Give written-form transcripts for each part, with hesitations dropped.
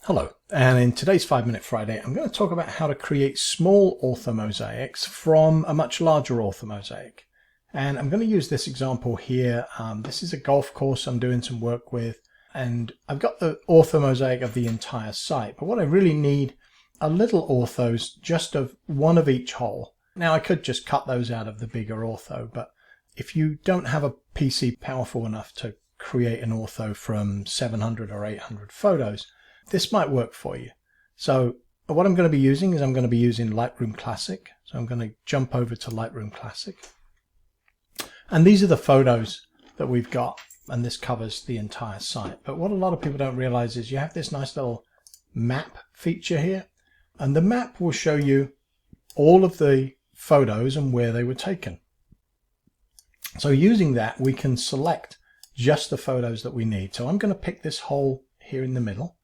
Hello, and in today's 5-Minute Friday I'm going to talk about how to create small ortho mosaics from a much larger ortho mosaic. And I'm going to use this example here. This is a golf course I'm doing some work with, and I've got the ortho mosaic of the entire site, but what I really need are little orthos just of one of each hole. Now I could just cut those out of the bigger ortho, but if you don't have a PC powerful enough to create an ortho from 700 or 800 photos, this might work for you. So what I'm going to be using is I'm going to be using Lightroom Classic. So I'm going to jump over to Lightroom Classic. And these are the photos that we've got, and this covers the entire site. But what a lot of people don't realize is you have this nice little map feature here, and the map will show you all of the photos and where they were taken. So using that, we can select just the photos that we need. So I'm going to pick this hole here in the middle,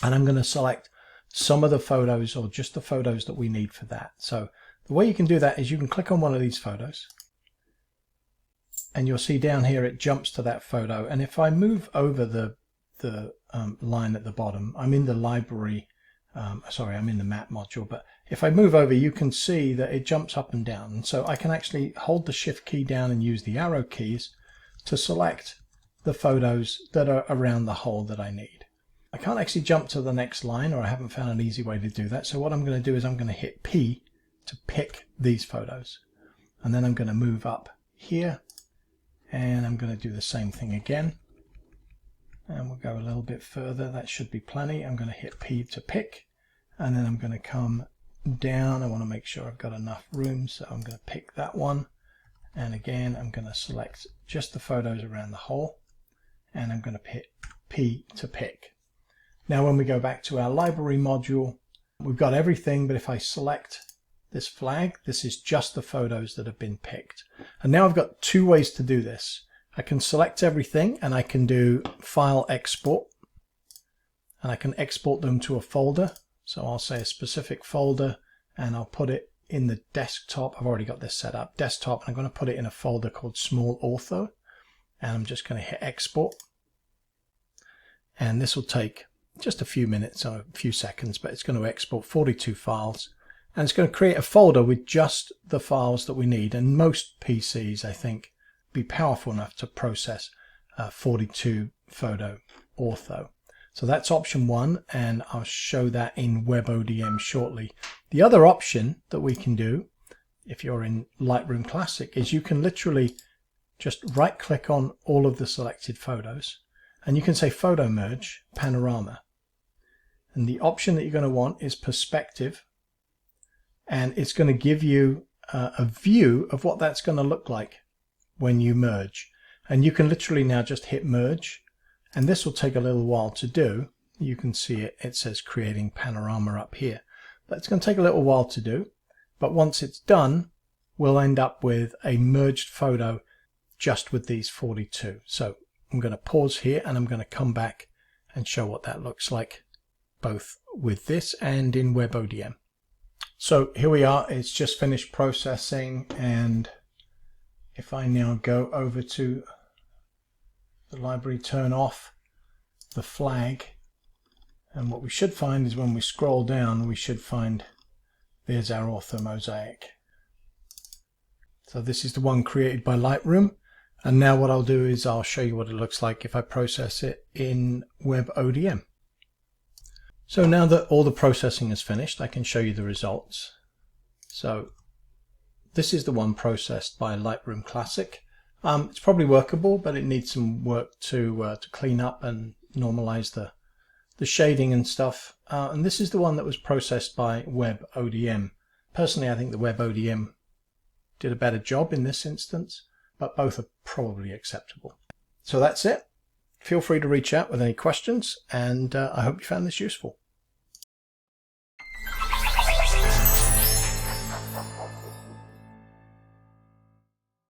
and I'm going to select some of the photos, or just the photos that we need for that. So the way you can do that is you can click on one of these photos, and you'll see down here it jumps to that photo. And if I move over the line at the bottom, I'm in the library, I'm in the map module, but if I move over, you can see that it jumps up and down. And so I can actually hold the shift key down and use the arrow keys to select the photos that are around the hole that I need. I can't actually jump to the next line, or I haven't found an easy way to do that. So what I'm going to do is I'm going to hit P to pick these photos. And then I'm going to move up here, and I'm going to do the same thing again. And we'll go a little bit further. That should be plenty. I'm going to hit P to pick, and then I'm going to come down. I want to make sure I've got enough room, so I'm going to pick that one. And again, I'm going to select just the photos around the hole, and I'm going to hit P to pick. Now when we go back to our library module, we've got everything, but if I select this flag, this is just the photos that have been picked. And now I've got two ways to do this. I can select everything, and I can do File Export, and I can export them to a folder. So I'll say a specific folder, and I'll put it in the desktop. I've already got this set up, desktop, and I'm going to put it in a folder called Small Ortho, and I'm just going to hit Export. And this will take just a few minutes or a few seconds, but it's going to export 42 files, and it's going to create a folder with just the files that we need. And most PCs, I think, be powerful enough to process 42 photo ortho. So that's option one, and I'll show that in WebODM shortly. The other option that we can do, if you're in Lightroom Classic, is you can literally just right click on all of the selected photos, and you can say Photo Merge Panorama. And the option that you're going to want is Perspective, and it's going to give you a view of what that's going to look like when you merge. And you can literally now just hit Merge, and this will take a little while to do. You can see it says Creating Panorama up here. But it's going to take a little while to do, but once it's done, we'll end up with a merged photo just with these 42. So I'm going to pause here, and I'm going to come back and show what that looks like, both with this and in WebODM. So here we are, it's just finished processing, and if I now go over to the library, turn off the flag, and what we should find is when we scroll down, we should find there's our ortho mosaic. So this is the one created by Lightroom, and now what I'll do is I'll show you what it looks like if I process it in WebODM. So now that all the processing is finished, I can show you the results. So this is the one processed by Lightroom Classic. It's probably workable, but it needs some work to clean up and normalize the shading and stuff. And this is the one that was processed by WebODM. Personally, I think the WebODM did a better job in this instance, but both are probably acceptable. So that's it. Feel free to reach out with any questions, and I hope you found this useful.